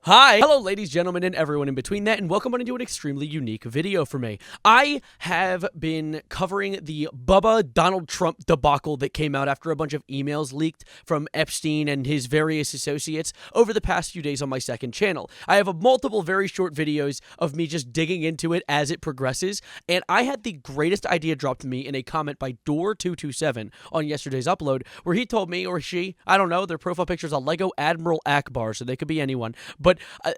Hi! Hello ladies, gentlemen, and everyone in between that, and welcome on into an extremely unique video for me. I have been covering the Bubba Donald Trump debacle that came out after a bunch of emails leaked from Epstein and his various associates over the past few days on my second channel. I have multiple very short videos of me just digging into it as it progresses, and I had the greatest idea dropped to me in a comment by Door227 on yesterday's upload, where he told me, or she, I don't know, their profile picture is a Lego Admiral Akbar, so they could be anyone, but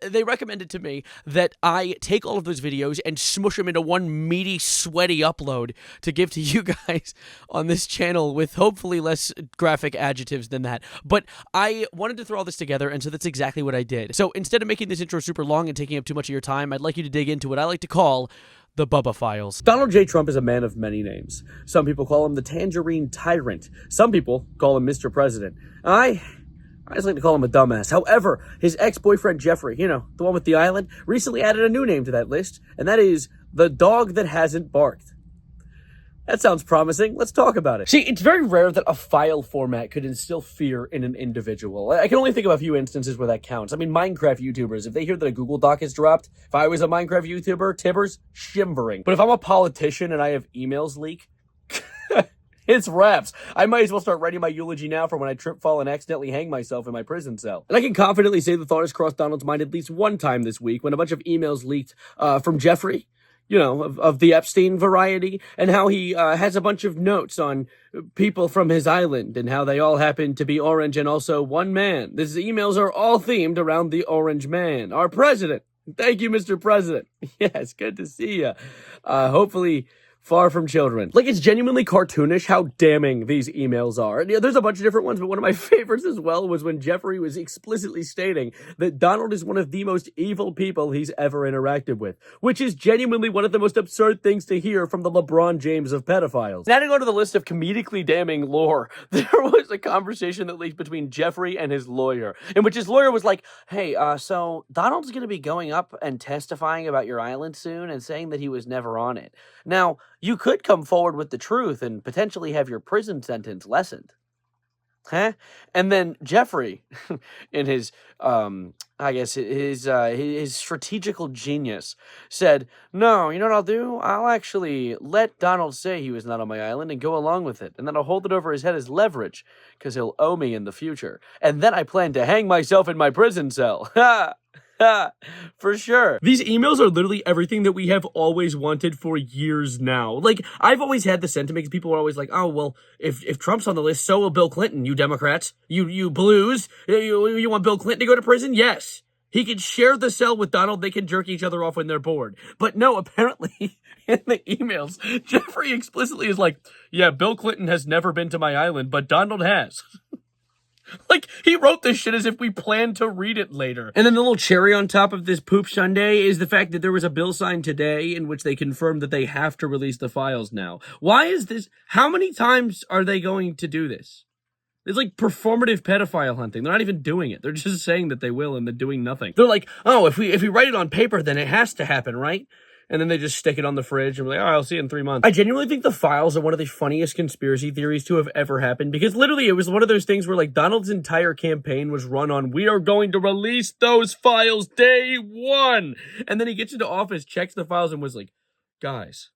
they recommended to me that I take all of those videos and smush them into one meaty, sweaty upload to give to you guys on this channel with hopefully less graphic adjectives than that. But I wanted to throw all this together, and so that's exactly what I did. So instead of making this intro super long and taking up too much of your time, I'd like you to dig into what I like to call the Bubba Files. Donald J. Trump is a man of many names. Some people call him the Tangerine Tyrant. Some people call him Mr. President. I just like to call him a dumbass. However, his ex-boyfriend Jeffrey, you know, the one with the island, recently added a new name to that list, and that is the dog that hasn't barked. That sounds promising. Let's talk about it. See, it's very rare that a file format could instill fear in an individual. I can only think of a few instances where that counts. I mean, Minecraft YouTubers, if they hear that a Google Doc is dropped, if I was a Minecraft YouTuber, Tibbers, shivering. But if I'm a politician and I have emails leak, it's raps. I might as well start writing my eulogy now for when I trip, fall, and accidentally hang myself in my prison cell. And I can confidently say the thought has crossed Donald's mind at least one time this week when a bunch of emails leaked from Jeffrey, you know, of the Epstein variety, and how he has a bunch of notes on people from his island and how they all happen to be orange and also one man. These emails are all themed around the orange man, our president. Thank you, Mr. President. Yes, good to see you. Hopefully far from children. Like, it's genuinely cartoonish how damning these emails are. And, yeah, there's a bunch of different ones, but one of my favorites as well was when Jeffrey was explicitly stating that Donald is one of the most evil people he's ever interacted with, which is genuinely one of the most absurd things to hear from the LeBron James of pedophiles. And adding on to the list of comedically damning lore, there was a conversation that leaked between Jeffrey and his lawyer, in which his lawyer was like, hey, so Donald's gonna be going up and testifying about your island soon and saying that he was never on it. Now, you could come forward with the truth and potentially have your prison sentence lessened. Huh? And then Jeffrey, in his, I guess, his strategical genius, said, no, you know what I'll do? I'll actually let Donald say he was not on my island and go along with it. And then I'll hold it over his head as leverage, because he'll owe me in the future. And then I plan to hang myself in my prison cell. Ha! For sure. These emails are literally everything that we have always wanted for years now. Like, I've always had the sentiment, people are always like, oh, well, if Trump's on the list, so will Bill Clinton, you Democrats. You blues. You want Bill Clinton to go to prison? Yes. He can share the cell with Donald. They can jerk each other off when they're bored. But no, apparently, in the emails, Jeffrey explicitly is like, yeah, Bill Clinton has never been to my island, but Donald has. Like, he wrote this shit as if we planned to read it later. And then the little cherry on top of this poop sundae is the fact that there was a bill signed today in which they confirmed that they have to release the files now. Why is this? How many times are they going to do this? It's like performative pedophile hunting. They're not even doing it. They're just saying that they will and they're doing nothing. They're like, oh, if we write it on paper, then it has to happen, right? And then they just stick it on the fridge and we're like, oh, I'll see it in 3 months. I genuinely think the files are one of the funniest conspiracy theories to have ever happened, because literally it was one of those things where, like, Donald's entire campaign was run on, we are going to release those files day one. And then he gets into office, checks the files, and was like, guys,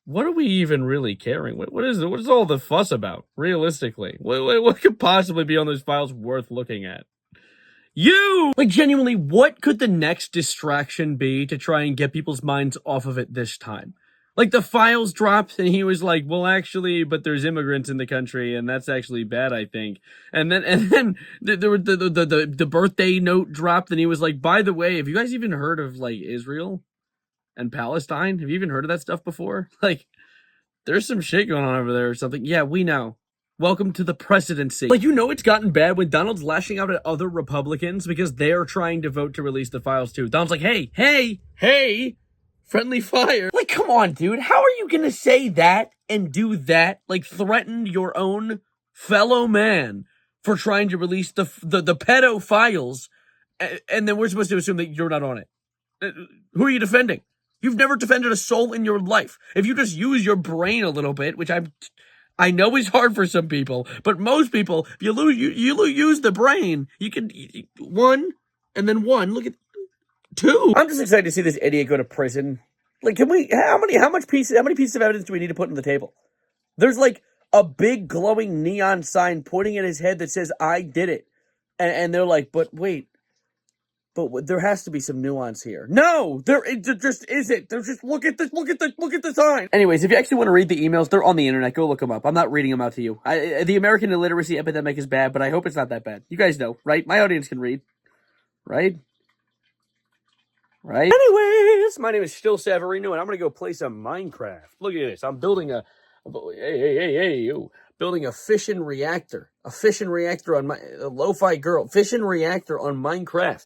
what are we even really caring? What is all the fuss about, realistically? What could possibly be on those files worth looking at? Like, genuinely, what could the next distraction be to try and get people's minds off of it this time? Like, the files dropped, and he was like, well, actually, but there's immigrants in the country, and that's actually bad, I think. And then the birthday note dropped, and he was like, by the way, have you guys even heard of, like, Israel and Palestine? Have you even heard of that stuff before? Like, there's some shit going on over there or something. Yeah, we know. Welcome to the presidency. Like, you know it's gotten bad when Donald's lashing out at other Republicans because they're trying to vote to release the files too. Donald's like, hey, friendly fire. Like, come on, dude. How are you gonna say that and do that? Like, threaten your own fellow man for trying to release the pedo files, and then we're supposed to assume that you're not on it. Who are you defending? You've never defended a soul in your life. If you just use your brain a little bit, which I know it's hard for some people, but most people, if you use the brain, you can, one, And then 1, look at 2. I'm just excited to see this idiot go to prison. Like, how many pieces of evidence do we need to put on the table? There's like a big glowing neon sign pointing at his head that says, "I did it." And they're like, but wait, there has to be some nuance here. No, there just isn't. There's just, look at the sign. Anyways, if you actually want to read the emails, they're on the internet. Go look them up. I'm not reading them out to you. The American illiteracy epidemic is bad, but I hope it's not that bad. You guys know, right? My audience can read, right? Right? Anyways, my name is still Savarino, and I'm gonna go play some Minecraft. Look at this. I'm building building a fission reactor. A fission reactor on fission reactor on Minecraft.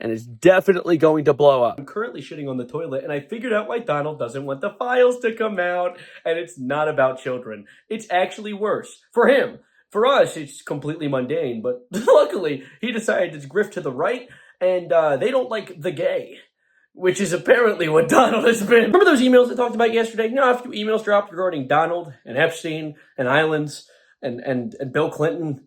And it's definitely going to blow up. I'm currently shitting on the toilet, and I figured out why Donald doesn't want the files to come out, and it's not about children. It's actually worse. For him. For us, it's completely mundane, but luckily, he decided to grift to the right, and they don't like the gay. Which is apparently what Donald has been. Remember those emails I talked about yesterday? You know, a few emails dropped regarding Donald and Epstein and islands and Bill Clinton.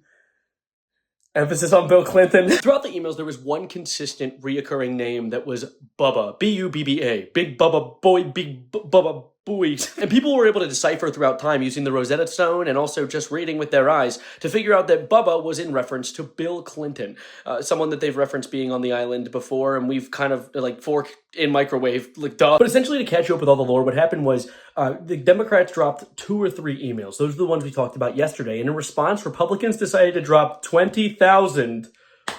Emphasis on Bill Clinton. Throughout the emails, there was one consistent reoccurring name that was Bubba. B-U-B-B-A. Big Bubba Boy, Big Bubba Boy. And people were able to decipher throughout time using the Rosetta Stone and also just reading with their eyes to figure out that Bubba was in reference to Bill Clinton, someone that they've referenced being on the island before, and we've kind of like fork in microwave, like duh. But essentially, to catch you up with all the lore, what happened was the Democrats dropped 2 or 3 emails. Those are the ones we talked about yesterday. And in response, Republicans decided to drop 20,000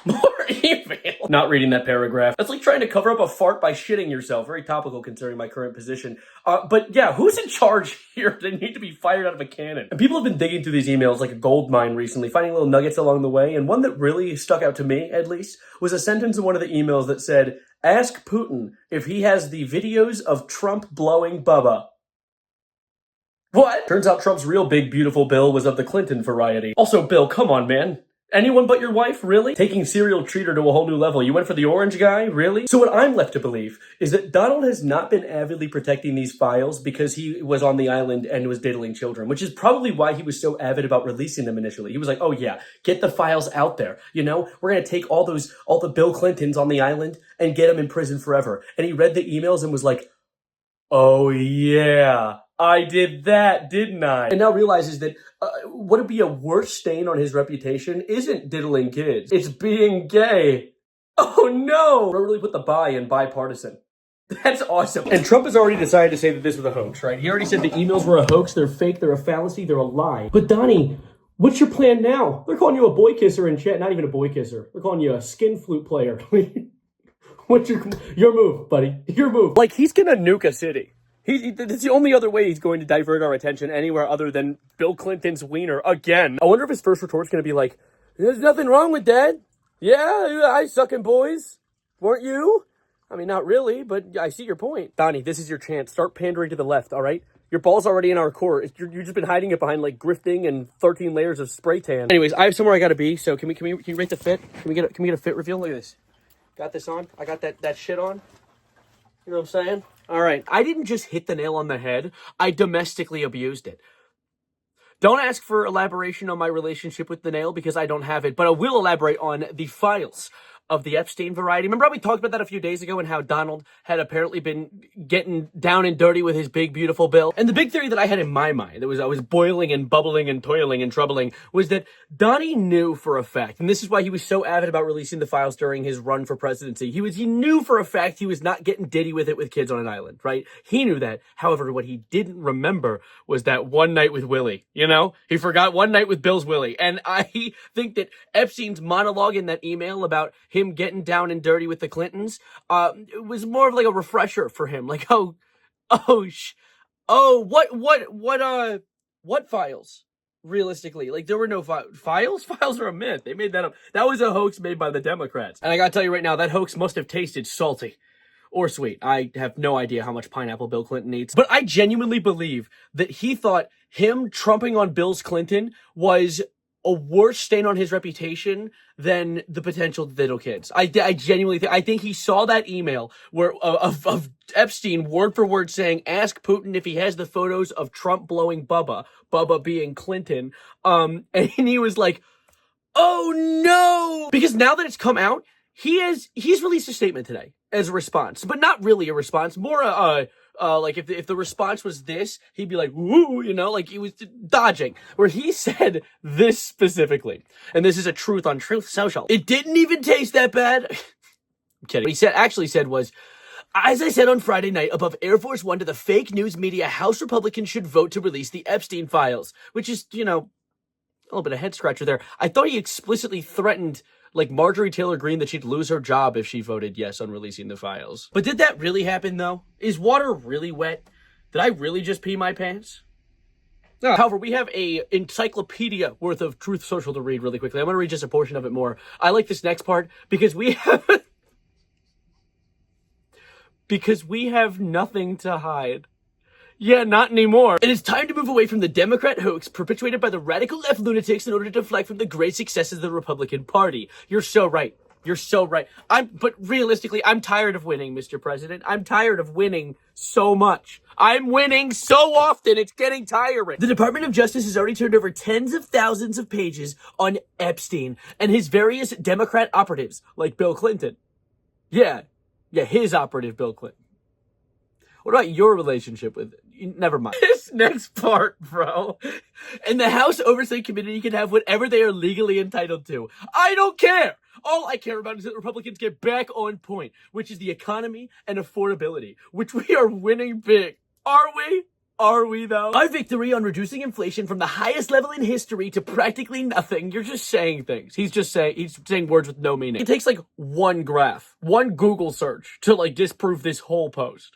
more emails. Not reading that paragraph. That's like trying to cover up a fart by shitting yourself. Very topical considering my current position. But yeah, who's in charge here? They need to be fired out of a cannon. And people have been digging through these emails like a gold mine recently, finding little nuggets along the way. And one that really stuck out to me, at least, was a sentence in one of the emails that said, "Ask Putin if he has the videos of Trump blowing Bubba." What? Turns out Trump's real big, beautiful Bill was of the Clinton variety. Also, Bill, come on, man. Anyone but your wife, really? Taking serial treater to a whole new level. You went for the orange guy, really? So what I'm left to believe is that Donald has not been avidly protecting these files because he was on the island and was diddling children, which is probably why he was so avid about releasing them initially. He was like, oh yeah, get the files out there. You know, we're going to take all the Bill Clintons on the island and get them in prison forever. And he read the emails and was like, oh yeah, I did that, didn't I? And now realizes that what would be a worse stain on his reputation isn't diddling kids. It's being gay. Oh no! Really put the bi in bipartisan. That's awesome. And Trump has already decided to say that this was a hoax, right? He already said the emails were a hoax, they're fake, they're a fallacy, they're a lie. But Donnie, what's your plan now? They're calling you a boy kisser in chat. Not even a boy kisser. They're calling you a skin flute player. What's your move, buddy? Your move. Like, he's gonna nuke a city. It's the only other way he's going to divert our attention anywhere other than Bill Clinton's wiener again. I wonder if his first retort's going to be like, there's nothing wrong with that. Yeah, I sucking boys. Weren't you? I mean, not really, but I see your point. Donnie, this is your chance. Start pandering to the left, all right? Your ball's already in our court. You've just been hiding it behind, like, grifting and 13 layers of spray tan. Anyways, I have somewhere I gotta be, so can you rate the fit? Can we get a fit reveal? Look at this. Got this on? I got that shit on? You know what I'm saying? All right. I didn't just hit the nail on the head. I domestically abused it. Don't ask for elaboration on my relationship with the nail because I don't have it, but I will elaborate on the files of the Epstein variety. Remember how we talked about that a few days ago and how Donald had apparently been getting down and dirty with his big, beautiful Bill? And the big theory that I had in my mind, I was boiling and bubbling and toiling and troubling, was that Donnie knew for a fact, and this is why he was so avid about releasing the files during his run for presidency. He knew for a fact he was not getting diddy with it with kids on an island, right? He knew that. However, what he didn't remember was that one night with Willie, you know? He forgot one night with Bill's Willie. And I think that Epstein's monologue in that email about him getting down and dirty with the Clintons, it was more of like a refresher for him. Like, what files? Realistically, like, there were no files. Files are a myth. They made that up. That was a hoax made by the Democrats. And I gotta tell you right now, that hoax must have tasted salty. Or sweet. I have no idea how much pineapple Bill Clinton eats. But I genuinely believe that he thought him trumping on Bill's Clinton was a worse stain on his reputation than the potential diddle kids. I genuinely think, I think he saw that email where of Epstein word for word saying, ask Putin if he has the photos of Trump blowing Bubba being Clinton. And he was like, oh no! Because now that it's come out, he's released a statement today as a response, but not really a response, more like if the response was this, he'd be like, woo, you know, like he was dodging, where he said this specifically, and this is a truth on Truth Social. It didn't even taste that bad. I'm kidding. What he actually said was, as I said on Friday night, above Air Force One to the fake news media, House Republicans should vote to release the Epstein files, which is, you know, a little bit of head scratcher there. I thought he explicitly threatened, like, Marjorie Taylor Greene that she'd lose her job if she voted yes on releasing the files. But did that really happen, though? Is water really wet? Did I really just pee my pants? No. However, we have a encyclopedia worth of Truth Social to read really quickly. I'm going to read just a portion of it more. I like this next part because we have... because we have nothing to hide. Yeah, not anymore. It is time to move away from the Democrat hoax perpetuated by the radical left lunatics in order to deflect from the great successes of the Republican Party. You're so right. You're so right. But realistically, I'm tired of winning, Mr. President. I'm tired of winning so much. I'm winning so often, it's getting tiring. The Department of Justice has already turned over tens of thousands of pages on Epstein and his various Democrat operatives, like Bill Clinton. Yeah, his operative, Bill Clinton. What about your relationship with it? Never mind. This next part, bro. And the House Oversight Committee can have whatever they are legally entitled to. I don't care. All I care about is that Republicans get back on point, which is the economy and affordability, which we are winning big. Are we? Are we, though? Our victory on reducing inflation from the highest level in history to practically nothing. You're just saying things. He's saying words with no meaning. It takes, like, one graph, one Google search to, like, disprove this whole post.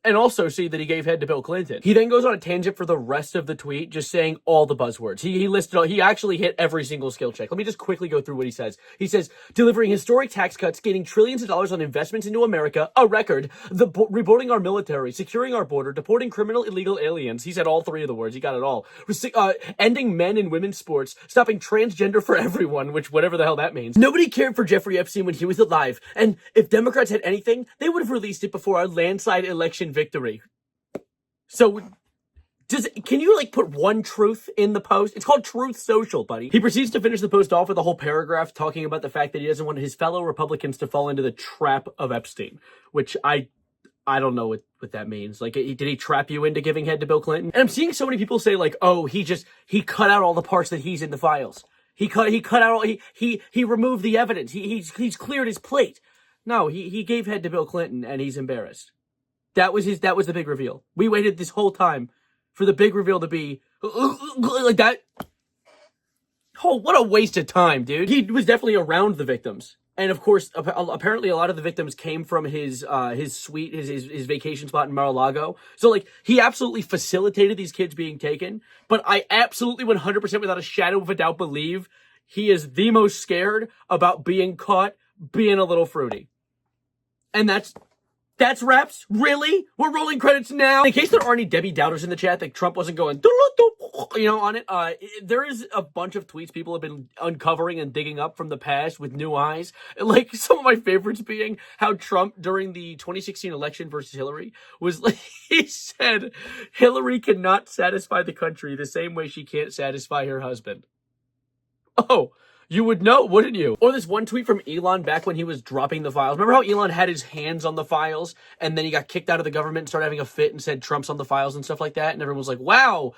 And also see that he gave head to Bill Clinton. He then goes on a tangent for the rest of the tweet, just saying all the buzzwords. He listed all, he actually hit every single skill check. Let me just quickly go through what he says. He says, delivering historic tax cuts, gaining trillions of dollars on investments into America, a record, rebuilding our military, securing our border, deporting criminal illegal aliens. He said all three of the words. He got it all. Ending men and women's sports, stopping transgender for everyone, which whatever the hell that means. Nobody cared for Jeffrey Epstein when he was alive. And if Democrats had anything, they would have released it before our landslide election victory. So, can you, like, put one truth in the post? It's called Truth Social, buddy. He proceeds to finish the post off with a whole paragraph talking about the fact that he doesn't want his fellow Republicans to fall into the trap of Epstein, which I don't know what that means. Like, did he trap you into giving head to Bill Clinton? And I'm seeing so many people say, like, oh, he cut out all the parts that he's in the files. He cut out all, he removed the evidence. He's cleared his plate. No, he gave head to Bill Clinton and he's embarrassed. That was the big reveal. We waited this whole time for the big reveal to be like that. Oh, what a waste of time, dude. He was definitely around the victims. And of course, apparently a lot of the victims came from his suite, his vacation spot in Mar-a-Lago. So, like, he absolutely facilitated these kids being taken. But I absolutely 100% without a shadow of a doubt believe he is the most scared about being caught being a little fruity. And that's wraps? Really? We're rolling credits now? In case there are any Debbie Doubters in the chat that Trump wasn't going, you know, on it, there is a bunch of tweets people have been uncovering and digging up from the past with new eyes. Like, some of my favorites being how Trump, during the 2016 election versus Hillary, was like, he said, Hillary cannot satisfy the country the same way she can't satisfy her husband. Oh, you would know, wouldn't you? Or this one tweet from Elon back when he was dropping the files. Remember how Elon had his hands on the files and then he got kicked out of the government and started having a fit and said Trump's on the files and stuff like that? And everyone was like, wow.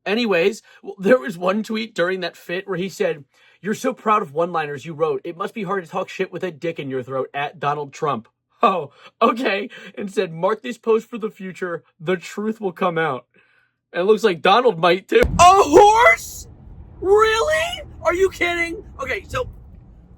Anyways, there was one tweet during that fit where he said, you're so proud of one-liners you wrote. It must be hard to talk shit with a dick in your throat at Donald Trump. Oh, okay. And said, mark this post for the future. The truth will come out. And it looks like Donald might too. A horse? Really? Are you kidding? Okay, so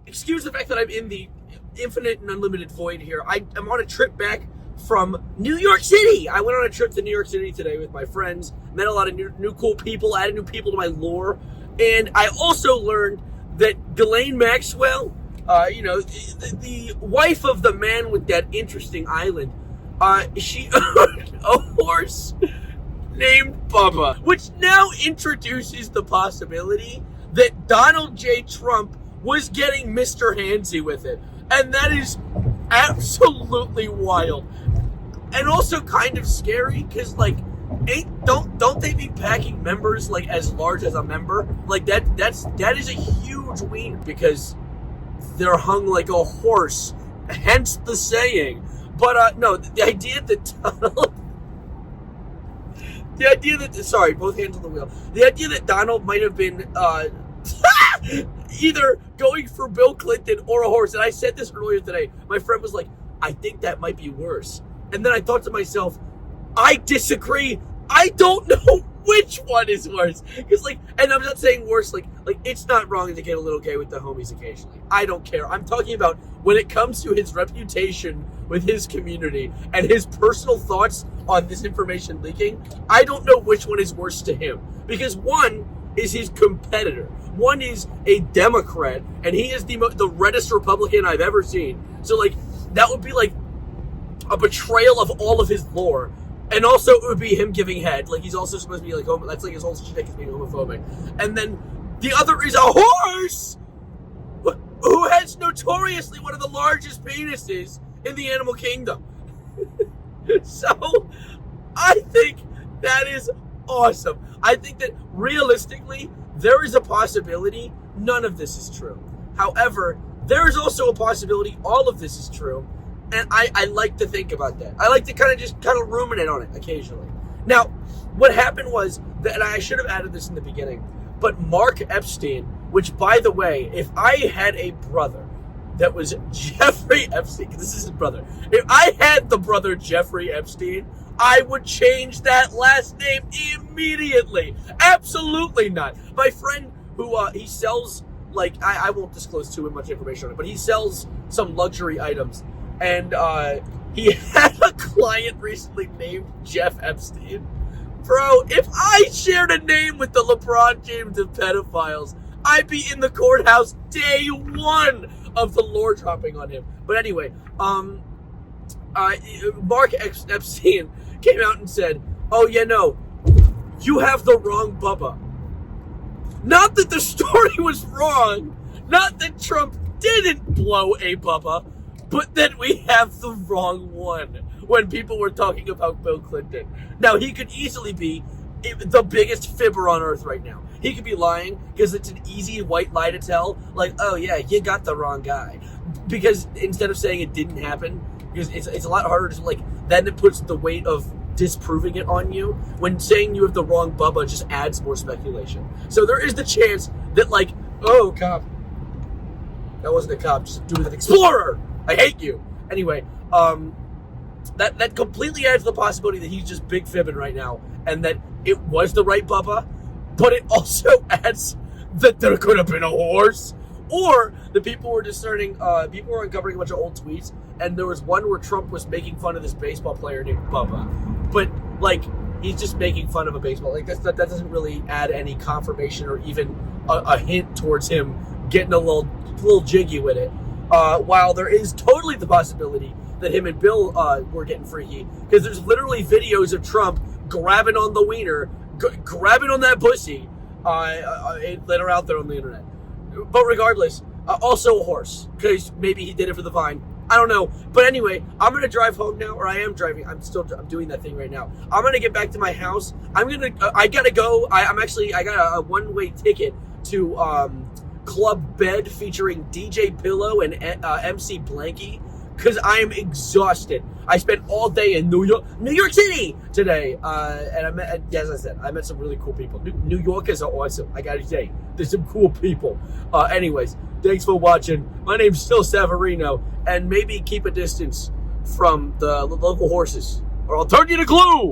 excuse the fact that I'm in the infinite and unlimited void here. I'm on a trip back from New York City. I went on a trip to New York City today with my friends, met a lot of new cool people, added new people to my lore, and I also learned that Ghislaine Maxwell, you know, the wife of the man with that interesting island, she owned a horse named Bubba, which now introduces the possibility that Donald J. Trump was getting Mr. Handsy with it. And that is absolutely wild. And also kind of scary, because, like, don't they be packing members, like, as large as a member? Like, that is a huge wiener, because they're hung like a horse, hence the saying. But no, the idea that Donald, sorry, both hands on the wheel. The idea that Donald might have been either going for Bill Clinton or a horse, and I said this earlier today. My friend was like, I think that might be worse. And then I thought to myself, I disagree. I don't know which one is worse. Because, like, and I'm not saying worse, like it's not wrong to get a little gay with the homies occasionally. I don't care. I'm talking about when it comes to his reputation with his community and his personal thoughts on this information leaking. I don't know which one is worse to him. Because one is his competitor. One is a Democrat, and he is the reddest Republican I've ever seen. So, like, that would be, like, a betrayal of all of his lore. And also, it would be him giving head. Like, he's also supposed to be, like, that's, like, his whole shtick is being homophobic. And then the other is a horse who has notoriously one of the largest penises in the animal kingdom. So, I think that is awesome. I think that, realistically, there is a possibility none of this is true. However, there is also a possibility all of this is true. And I like to think about that. I like to kind of ruminate on it occasionally. Now, what happened was that, and I should have added this in the beginning, but Mark Epstein, which, by the way, if I had a brother that was Jeffrey Epstein, because this is his brother, if I had the brother Jeffrey Epstein, I would change that last name immediately. Absolutely not. My friend who, he sells, like, I won't disclose too much information on it, but he sells some luxury items. And he had a client recently named Jeff Epstein. Bro, if I shared a name with the LeBron James of pedophiles, I'd be in the courthouse day one of the lore dropping on him. But anyway, Mark Epstein came out and said, oh, yeah, no, you have the wrong Bubba. Not that the story was wrong, not that Trump didn't blow a Bubba, but that we have the wrong one when people were talking about Bill Clinton. Now, he could easily be the biggest fibber on earth right now. He could be lying because it's an easy white lie to tell. Like, oh, yeah, you got the wrong guy. Because instead of saying it didn't happen, because it's a lot harder to, like, then it puts the weight of disproving it on you. When saying you have the wrong Bubba just adds more speculation. So there is the chance that, like, oh, cop. That wasn't a cop, just do with an explorer. I hate you. Anyway, that completely adds the possibility that he's just big fibbing right now, and that it was the right Bubba, but it also adds that there could have been a horse, or the people were discerning, people were uncovering a bunch of old tweets, and there was one where Trump was making fun of this baseball player named Bubba, but, like, he's just making fun of a baseball. Like, that doesn't really add any confirmation or even a hint towards him getting a little jiggy with it. While there is totally the possibility that him and Bill were getting freaky, because there's literally videos of Trump grabbing on the wiener, grabbing on that pussy that are out there on the internet. But regardless, also a horse, because maybe he did it for the vine. I don't know. But anyway, I'm going to drive home now, or I am driving. I'm doing that thing right now. I'm going to get back to my house. I got to go. I got a one-way ticket to Club Bed featuring DJ Pillow and MC Blanky, because I am exhausted. I spent all day in New York City today, and as I said, I met some really cool people. New Yorkers are awesome. I gotta say, there's some cool people. Anyways, thanks for watching. My name's still Savarino, and maybe keep a distance from the local horses, or I'll turn you to glue.